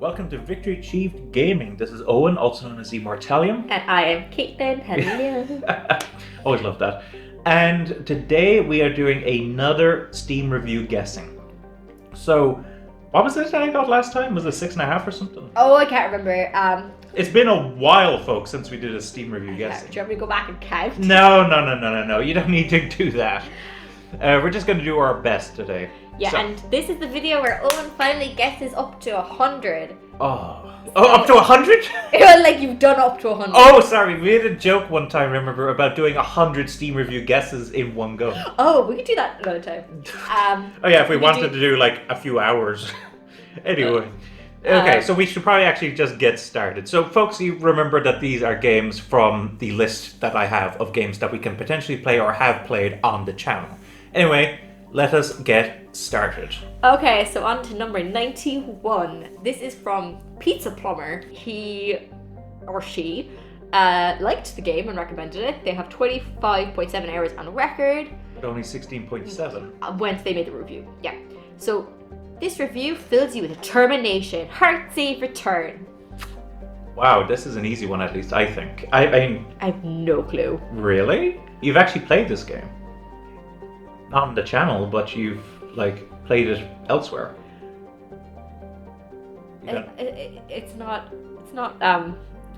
Welcome to Victory Achieved Gaming. This is Owen, also known as Immortalium. And I am Caitlin. Hello. Always love that. And today we are doing another Steam review guessing. So, what was it that I got last time? Was it 6.5 or something? Oh, I can't remember. It's been a while, folks, since we did a Steam review guessing. Do you want me to go back and count? No. You don't need to do that. We're just going to do our best today. Yeah, and this is the video where Owen finally guesses up to 100. Oh, up to 100? Like you've done up to 100. Oh, sorry. We had a joke one time, remember, about doing 100 Steam review guesses in one go. Oh, we could do that another time. Oh yeah, if we wanted to do like a few hours. Anyway. Okay, so we should probably actually just get started. So folks, you remember that these are games from the list that I have of games that we can potentially play or have played on the channel. Anyway, let us get started. Okay, so on to number 91. This is from Pizza Plumber. He or she liked the game and recommended it. They have 25.7 hours on record. But only 16.7. When they made the review. Yeah. So this review fills you with determination. Heart save return. Wow, this is an easy one at least, I think. I mean... I have no clue. Really? You've actually played this game? Not on the channel, but you've, like, played it elsewhere. It's not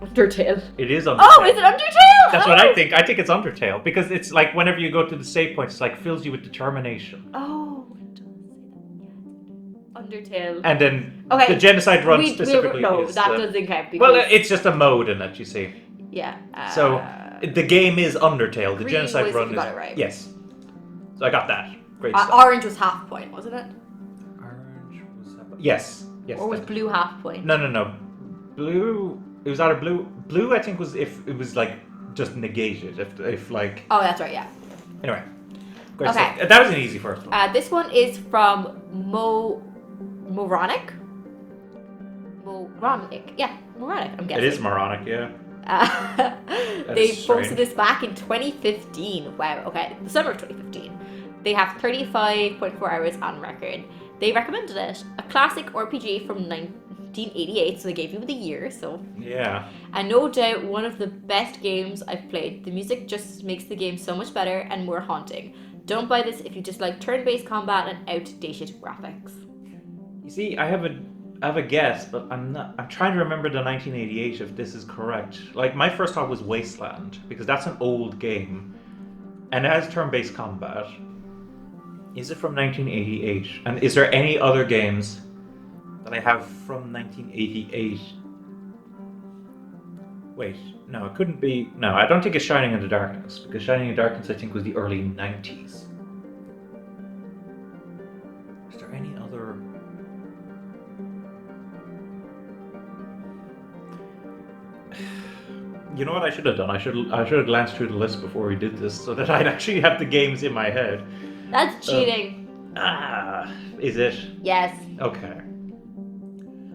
Undertale. It is Undertale. Oh, is it Undertale? That's what I think. I think it's Undertale, because it's like whenever you go to the save points, it's like fills you with determination. Oh, it does say that. Yeah. Undertale. And then the genocide run specifically is... that doesn't count. Well, it's just a mode in it, you see. Yeah. So, the game is Undertale. The green genocide was, run you got it right. Yes. So I got that. Great stuff. Orange was half point, wasn't it? Orange was... Yes. Or was blue half point? No. Blue... It was either blue... Blue, I think, was if it was, like, just negated. If like... Oh, that's right, yeah. Anyway. Great stuff. That was an easy first one. This one is from Moronic? Yeah, Moronic, I'm guessing. It is Moronic, yeah. They posted this back in 2015. Wow, okay. The summer of 2015. They have 35.4 hours on record. They recommended it. A classic RPG from 1988, so they gave you the year, so... Yeah. And no doubt one of the best games I've played. The music just makes the game so much better and more haunting. Don't buy this if you just like turn-based combat and outdated graphics. You see, I have a guess, but I'm trying to remember the 1988 if this is correct. Like, my first thought was Wasteland, because that's an old game. And it has turn-based combat. Is it from 1988? And is there any other games that I have from 1988? Wait, no, it couldn't be... No, I don't think it's Shining in the Darkness, because Shining in the Darkness, I think, was the early 90s. Is there any other... You know what I should have done? I should have glanced through the list before we did this, so that I'd actually have the games in my head. That's cheating. Is it? Yes. Okay.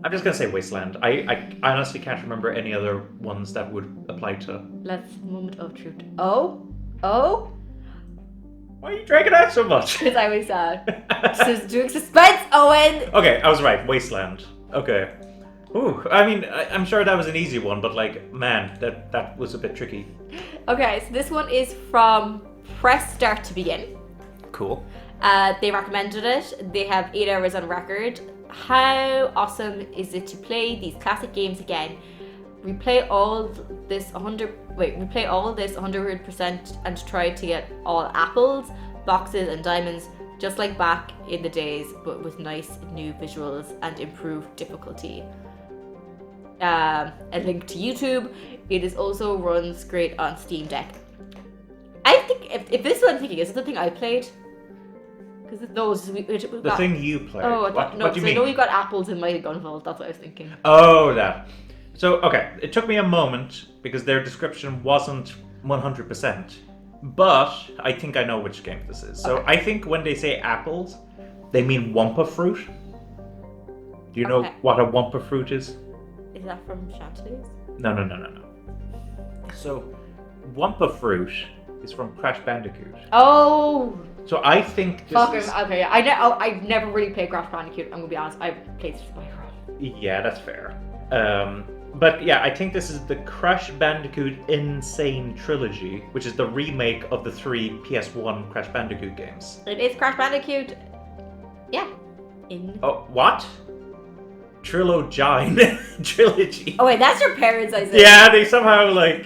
I'm just gonna say Wasteland. I honestly can't remember any other ones that would apply to. Let's moment of truth. Oh. Why are you dragging out so much? Because I was just doing suspense, Owen. Okay, I was right. Wasteland. Okay. Ooh, I mean, I'm sure that was an easy one, but like, man, that was a bit tricky. Okay, so this one is from Press Start to Begin. Cool. They recommended it. They have 8 hours on record. How awesome is it to play these classic games again? Replay all this 100% and try to get all apples, boxes and diamonds, just like back in the days, but with nice new visuals and improved difficulty. A link to YouTube. It is also runs great on Steam Deck. I think if this is what I'm thinking, is it the thing I played? Because those the thing you played. Oh, what do you so mean? I know you got apples in my gun vault. That's what I was thinking. Oh, that. So okay, it took me a moment because their description wasn't 100%, but I think I know which game this is. So I think when they say apples, they mean Wumpa fruit. Do you know what a Wumpa fruit is? Is that from Chantilly's? No. So, Wumpa fruit is from Crash Bandicoot. Oh! So I think this is... Okay, I've never really played Crash Bandicoot, I'm gonna be honest. I've played Spyro. Yeah, that's fair. But yeah, I think this is the Crash Bandicoot Insane Trilogy, which is the remake of the 3 PS1 Crash Bandicoot games. It is Crash Bandicoot. Yeah. In. Oh, what? Trilogy. Trilogy. Oh wait, that's your parents, I said. Yeah, they somehow like.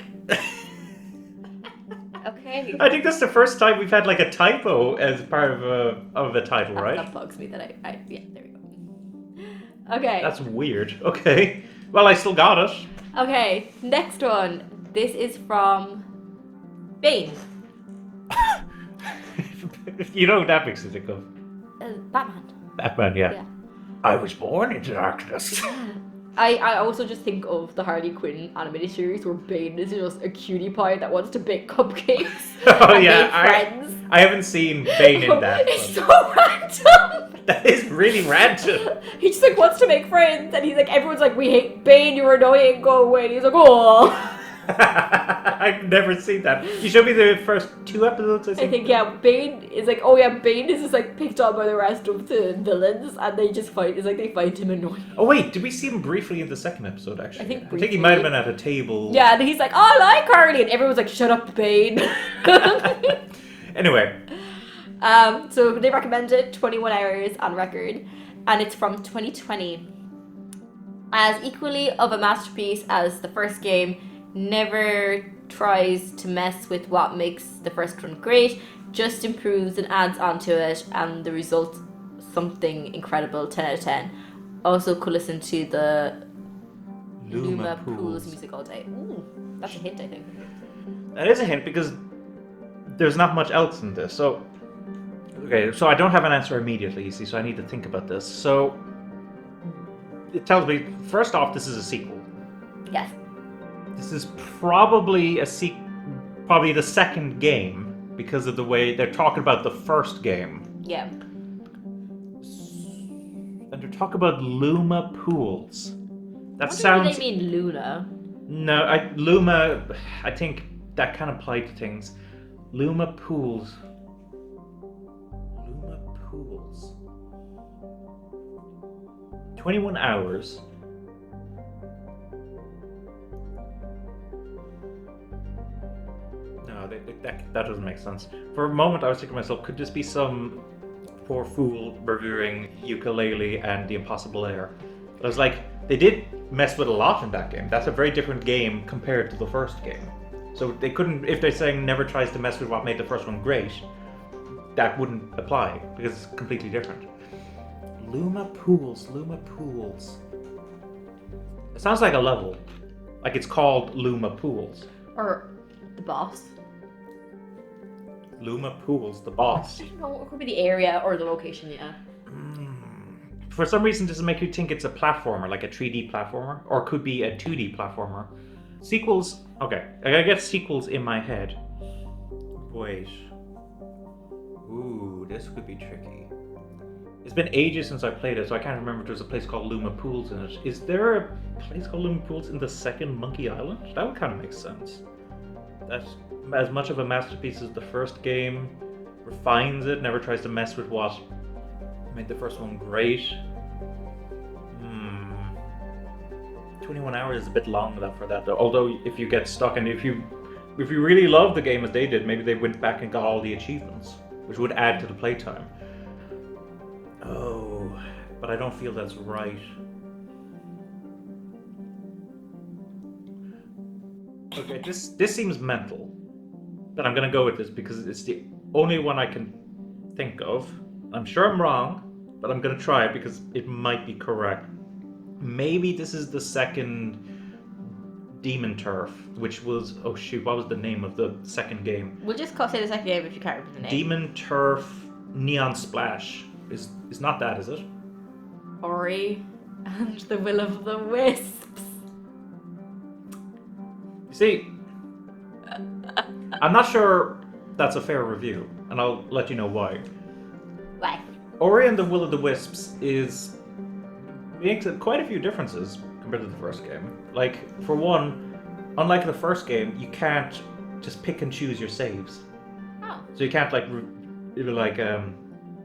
Okay. I think that's the first time we've had like a typo as part of a title, right? That bugs me that I yeah, there we go. Okay. That's weird. Okay. Well, I still got it. Okay, next one. This is from Bane. You know what that makes me think of? Batman. Batman, yeah. Yeah. I was born into darkness. I also just think of the Harley Quinn animated series where Bane is just a cutie pie that wants to bake cupcakes Oh and yeah, make friends. I haven't seen Bane in that. It's one. so random. That is really random. He just like wants to make friends, and he's like, everyone's like, we hate Bane, you're annoying, go away. And he's like, oh. I've never seen that. You showed me the first 2 episodes. I think yeah, Bane is like, oh yeah, Bane is just like picked on by the rest of the villains, and they just fight. It's like they find him annoying. Oh wait, did we see him briefly in the second episode? Actually, I think he briefly. might have been at a table. Yeah, and he's like, oh, I like Harley, and everyone's like, shut up, Bane. Anyway, So they recommended 21 Hours on record, and it's from 2020. As equally of a masterpiece as the first game, never tries to mess with what makes the first one great, just improves and adds onto it, and the result, something incredible, 10 out of 10. Also could listen to the Luma Pools music all day. Ooh, that's a hint, I think. that is a hint because there's not much else in this. So, okay, so I don't have an answer immediately, you see, so I need to think about this. So, it tells me, first off, this is a sequel. Yes. This is probably probably the second game because of the way they're talking about the first game. Yeah. And they're talking about Luma Pools. That What sounds. do they mean, Luna? No, Luma. I think that can apply to things. Luma Pools. Luma Pools. 21 hours. No, that doesn't make sense. For a moment, I was thinking to myself, could this be some poor fool reviewing Ukulele and The Impossible Air? But I was like, they did mess with a lot in that game. That's a very different game compared to the first game. So they couldn't, if they're saying never tries to mess with what made the first one great, that wouldn't apply because it's completely different. Luma Pools, Luma Pools. It sounds like a level. Like it's called Luma Pools. Or the boss? Luma Pools, the boss. I don't know, it could be the area or the location, yeah. For some reason, does it make you think it's a platformer, like a 3D platformer? Or it could be a 2D platformer? Sequels, okay, I get sequels in my head. Wait. Ooh, this could be tricky. It's been ages since I played it, so I can't remember if there's a place called Luma Pools in it. Is there a place called Luma Pools in the second Monkey Island? That would kind of make sense. That's as much of a masterpiece as the first game. Refines it, never tries to mess with what made the first one great. 21 hours is a bit long for that though. Although if you get stuck and if you really love the game as they did, maybe they went back and got all the achievements, which would add to the playtime. Oh, but I don't feel that's right. Okay, this seems mental, but I'm gonna go with this because it's the only one I can think of. I'm sure I'm wrong, but I'm gonna try it because it might be correct. Maybe this is the second Demon Turf, which was, oh shoot, what was the name of the second game? We'll just say the second game if you can't remember the name. Demon Turf Neon Splash. Is not that, is it? Ori and the Will of the Wisps. You see, I'm not sure that's a fair review, and I'll let you know why. Why? Ori and the Will of the Wisps makes quite a few differences compared to the first game. Like, for one, unlike the first game, you can't just pick and choose your saves. Oh. So you can't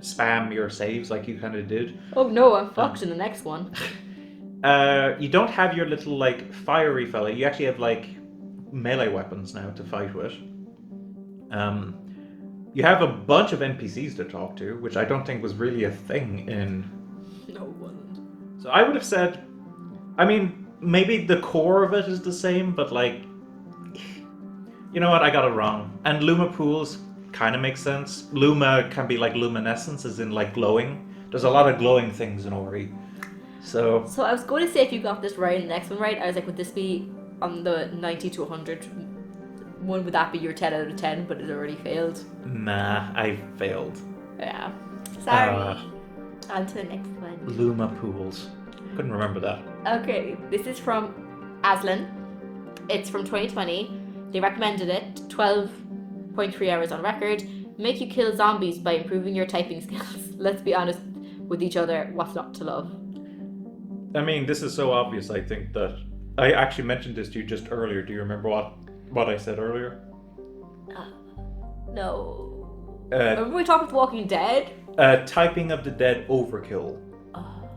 spam your saves like you kind of did. Oh no, I'm fucked in the next one. You don't have your little like fiery fella. You actually have like melee weapons now to fight with. You have a bunch of NPCs to talk to, which I don't think was really a thing in. No, it wasn't. So I would have said, I mean, maybe the core of it is the same, but like, you know what? I got it wrong. And Luma pools kind of makes sense. Luma can be like luminescence, as in like glowing. There's a lot of glowing things in Ori. So I was going to say if you got this right and the next one right, I was like, would this be on the 90 to 100 one? Would that be your 10 out of 10? But it already failed. nah, I failed. Yeah. Sorry. On to the next one. Luma pools. Couldn't remember that. Okay, this is from Aslan. It's from 2020. They recommended it. 12.3 hours on record. Make you kill zombies by improving your typing skills. Let's be honest with each other. What's not to love? I mean, this is so obvious, I think, that I actually mentioned this to you just earlier. Do you remember what I said earlier? No. Remember we talked about Walking Dead? Typing of the Dead overkill.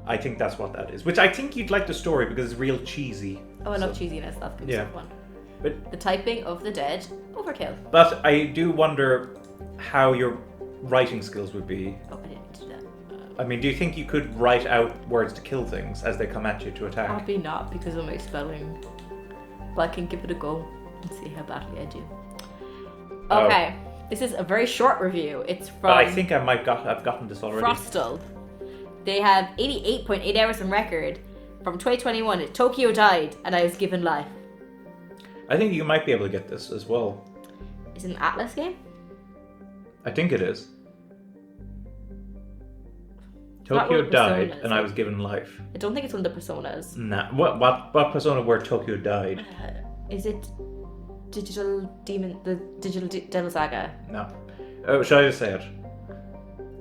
I think that's what that is. Which I think you'd like the story because it's real cheesy. Oh, I love cheesiness. That's good stuff one. But the typing of the dead, overkill. But I do wonder how your writing skills would be. Oh, I didn't do that. I mean, do you think you could write out words to kill things as they come at you to attack? Probably not because of my spelling. But I can give it a go and see how badly I do. Okay, this is a very short review. It's from. But I think I've gotten this already. Frostal. They have 88.8 hours on record from 2021. Tokyo died, and I was given life. I think you might be able to get this as well. Is it an Atlas game? I think it is. Tokyo died, and I was given life. I don't think it's one of the Personas. Nah. What Persona where Tokyo died? Is it Digital Demon? The Digital Devil Saga? No. Oh, should I just say it?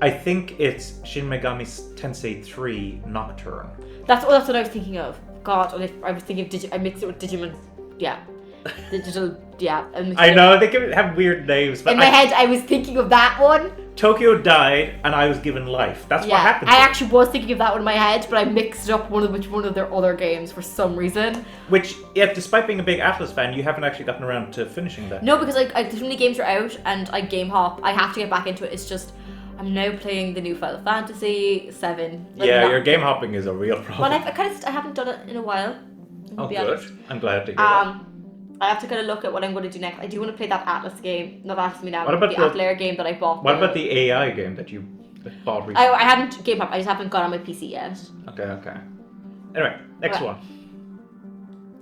I think it's Shin Megami Tensei 3 Nocturne. That's what I was thinking of. God, I was thinking of I mixed it with Digimon. Yeah. Digital, yeah. I know, they can have weird names, but in my head I was thinking of that one. Tokyo died and I was given life. That's what happened. I actually was thinking of that one in my head, but I mixed up one of their other games for some reason. Which, yeah, despite being a big Atlas fan, you haven't actually gotten around to finishing that. No, because so many games are out and I game hop. I have to get back into it. It's just I'm now playing the new Final Fantasy 7. Yeah, your game hopping is a real problem. But I haven't done it in a while. Oh, good. I'm glad to hear that. I have to kind of look at what I'm going to do next. I do want to play that Atlas game. Not Atlas Me Now. What about the Atlair game that I bought. What about the AI game that you bought recently? I haven't game up. I just haven't got on my PC yet. Okay. Anyway, next one.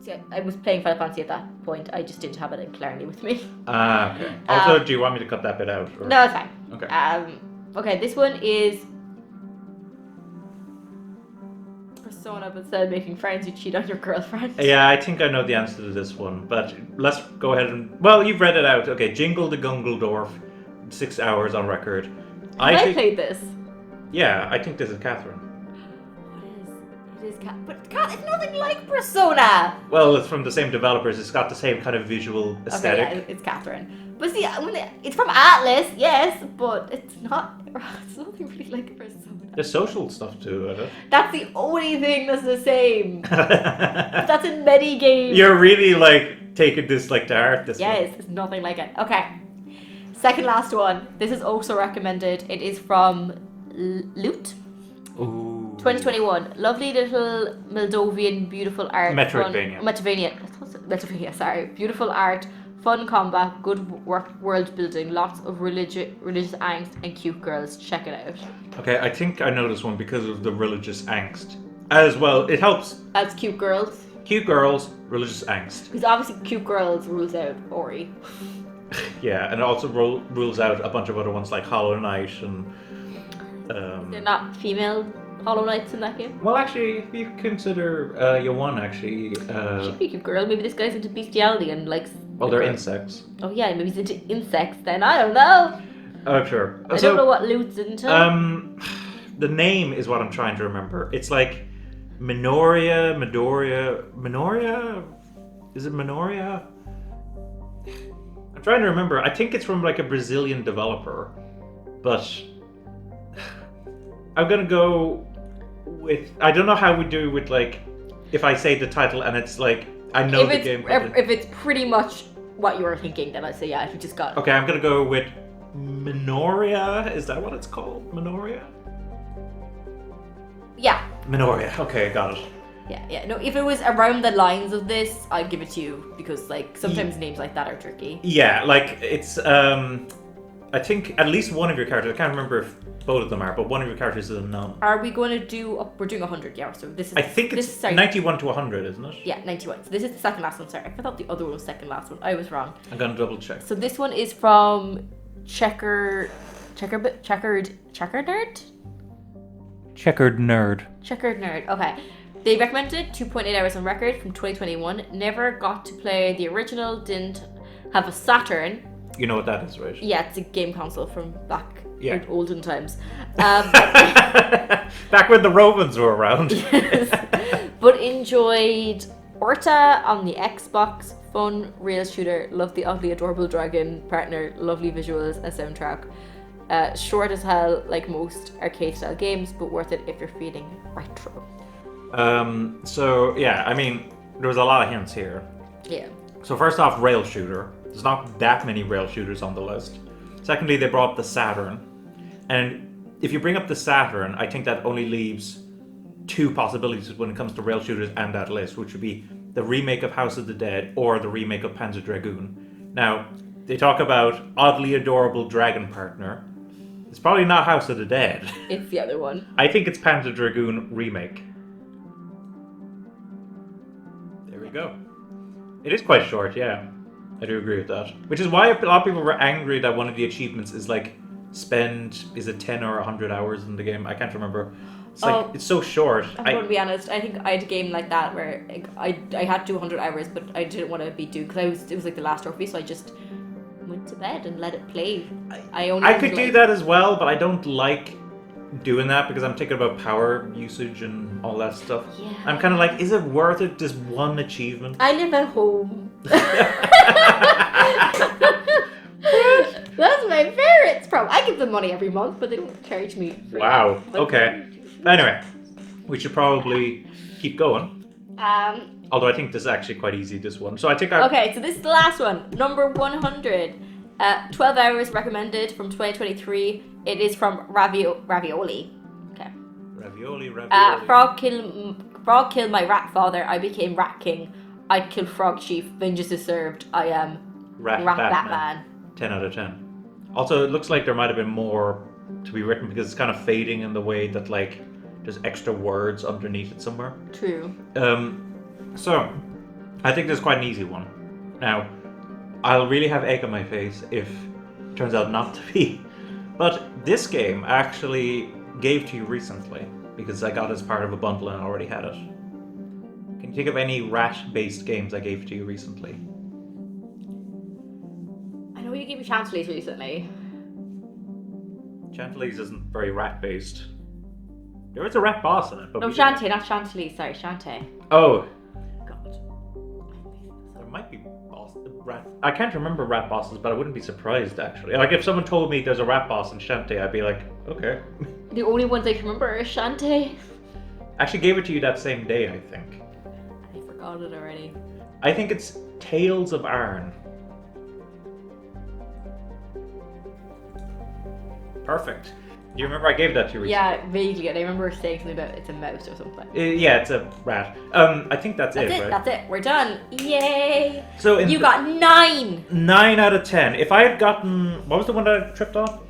So I was playing Final Fantasy at that point. I just didn't have it in Clarity with me. Okay. Also, do you want me to cut that bit out? Or? No, it's fine. Okay. Okay, this one is Persona, but instead of making friends, you cheat on your girlfriend. Yeah, I think I know the answer to this one, but let's go ahead and... Well, you've read it out. Okay, Jingle the Gungledorf, 6 hours on record. I played this. Yeah, I think this is Catherine. It is but it's nothing like Persona! Well, it's from the same developers. It's got the same kind of visual aesthetic. Okay, yeah, it's Catherine. But see, it's from Atlas, yes, but it's nothing really like Persona. There's social stuff too, isn't it? That's the only thing that's the same. That's in many games. You're really taking this to heart. Yes, it's nothing like it. Okay. Second last one. This is also recommended. It is from Loot. Ooh. 2021. Lovely little Moldovan beautiful art. Metroidvania. Metroidvania, sorry. Beautiful art, fun combat, good world building, lots of religious angst, and cute girls. Check it out. Okay, I think I know this one because of the religious angst. As well, it helps. That's cute girls. Cute girls, religious angst. Because obviously cute girls rules out Ori. Yeah, and it also rules out a bunch of other ones like Hollow Knight and... They're not female Hollow Knights in that game? Well, actually, if you consider Yawan, actually... She'd be a cute girl. Maybe this guy's into bestiality and likes... Well, they're insects. Oh yeah, maybe he's into insects then. I don't know. Oh, sure. I don't know what Loot's into. The name is what I'm trying to remember. It's like Minoria? Is it Minoria? I'm trying to remember. I think it's from a Brazilian developer, but I'm gonna go with... I don't know how we do with if I say the title and it's like I know if the it's, game. But if it's pretty much what you were thinking, then I'd say yeah. If you just got okay, I'm gonna go with Minoria. Is that what it's called? Minoria? yeah. Minoria. Okay, got it. Yeah. No, if it was around the lines of this, I'd give it to you because like sometimes names like that are tricky. Yeah, like it's I think at least one of your characters, I can't remember if both of them are, but one of your characters is a nun. Are we going to do? We're doing 100, yeah. So this is. I think it's sorry. 91 to 100, isn't it? Yeah, 91. So this is the second last one. Sorry, I thought the other one was second last one. I was wrong. I'm gonna double check. So this one is from Checkered Nerd. Checkered Nerd. Checkered Nerd. Okay. They recommended 2.8 hours on record from 2021. Never got to play the original. Didn't have a Saturn. You know what that is, right? Yeah, it's a game console from back Yeah. in olden times. Back when the Romans were around. Yes. But enjoyed Orta on the Xbox. Fun, real shooter. Love the oddly adorable dragon partner. Lovely visuals and soundtrack. Short as hell, like most arcade-style games, but worth it if you're feeling retro. So yeah, I mean, there was a lot of hints here. Yeah. So first off, rail shooter. There's not that many rail shooters on the list. Secondly, they brought up the Saturn. And if you bring up the Saturn, I think that only leaves two possibilities when it comes to rail shooters and that list, which would be the remake of House of the Dead or the remake of Panzer Dragoon. Now, they talk about oddly adorable dragon partner. It's probably not House of the Dead. It's the other one. I think it's Panzer Dragoon remake. There we go. It is quite short, yeah. I do agree with that. Which is why a lot of people were angry that one of the achievements is like spend, is it 10 or 100 hours in the game? I can't remember. It's like, it's so short. I'm going to be honest. I think I had a game like that where I had to do 100 hours, but I didn't want to be doing because it was like the last trophy, so I just went to bed and let it play. I could do that as well, but I don't like doing that because I'm thinking about power usage and all that stuff. Yeah. I'm kind of like, is it worth it? Just one achievement? I live at home. That's my parents' problem. I give them money every month, but they don't charge me. Wow. Okay. Anyway, we should probably keep going. Although I think this is actually quite easy, this one. So I think Okay, so this is the last one. Number 100. 12 hours recommended from 2023. It is from Ravioli. Okay. Ravioli. Frog kill my rat father. I became rat king. I'd kill frog chief. Vengeance is served. I am rat Batman. 10 out of 10. Also, it looks like there might have been more to be written because it's kind of fading in the way that like there's extra words underneath it somewhere. True. So I think this is quite an easy one. Now, I'll really have egg on my face if it turns out not to be. But this game I actually gave to you recently because I got it as part of a bundle and I already had it. Can you think of any rat-based games I gave to you recently? I know you gave me Chantilly's recently. Chantilly's isn't very rat-based. There is a rat boss in it. But No, Shantae, not Chantilly. Sorry, Shantae. Oh. God. There might be rat. I can't remember rat bosses, but I wouldn't be surprised actually. Like if someone told me there's a rat boss in Shantae, I'd be like, okay. The only ones I can remember are Shantae. I actually gave it to you that same day, I think. I forgot it already. I think it's Tales of Arn. Perfect. Do you remember I gave that to you recently? Yeah, vaguely. And I remember saying something about it's a mouse or something. Yeah, it's a rat. I think that's it, right? That's it. We're done. Yay! So You got 9! 9 out of 10. If I had gotten... What was the one that I tripped on?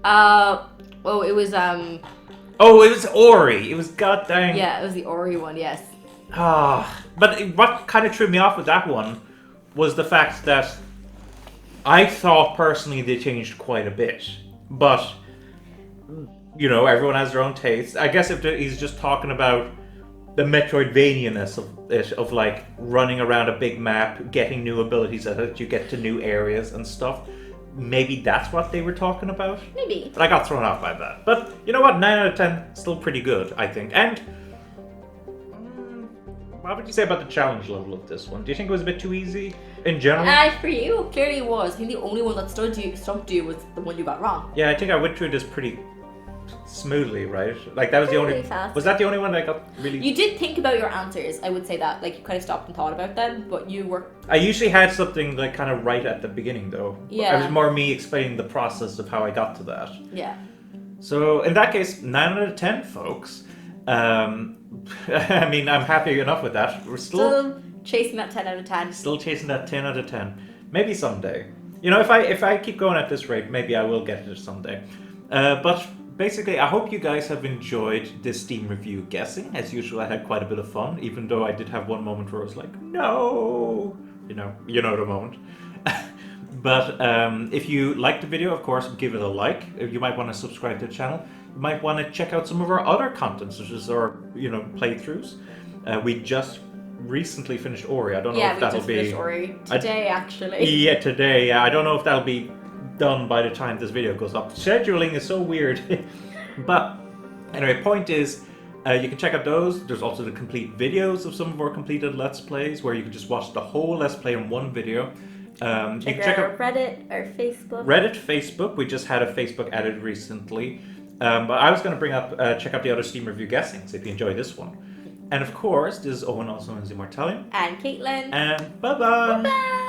Oh, it was, Oh, it was Ori. It was goddamn... Yeah, it was the Ori one, yes. But what kind of threw me off with that one was the fact that I thought personally they changed quite a bit. But... You know, everyone has their own taste. I guess if he's just talking about the Metroidvania-ness of it, of like running around a big map, getting new abilities so that you get to new areas and stuff, maybe that's what they were talking about. Maybe. But I got thrown off by that. But you know what? 9 out of 10, still pretty good, I think. And what would you say about the challenge level of this one? Do you think it was a bit too easy in general? For you, clearly it was. I think the only one that stumped you was the one you got wrong. Yeah, I think I went through this pretty smoothly, right? Like that was the Really only. fast. Was that the only one that I got really? You did think about your answers, I would say that. Like, you kind of stopped and thought about them, but you were... I usually had something like kind of right at the beginning, though. Yeah. It was more me explaining the process of how I got to that. Yeah. So in that case, 9 out of 10, folks. I mean, I'm happy enough with that. We're Still chasing that 10 out of 10. still chasing that 10 out of 10. Maybe someday. You know, if I keep going at this rate, maybe I will get it someday. But basically, I hope you guys have enjoyed this Steam review guessing. As usual, I had quite a bit of fun, even though I did have one moment where I was like, no! You know the moment. But if you liked the video, of course, give it a like. You might want to subscribe to the channel. You might want to check out some of our other content, such as our, playthroughs. We just recently finished Ori. I don't know if that'll be... Yeah, we just finished Ori today, actually. Yeah, today. Yeah, I don't know if that'll be done by the time this video goes up. Scheduling is so weird. But anyway, point is, you can check out those. There's also the complete videos of some of our completed Let's Plays, where you can just watch the whole Let's Play in one video. You can check out Reddit or Facebook. Reddit, Facebook. We just had a Facebook added recently. But I was going to bring up, check out the other Steam review guessings if you enjoy this one. And of course, this is Owen, also known as Immortalion. And Caitlin. And bye-bye. Bye-bye.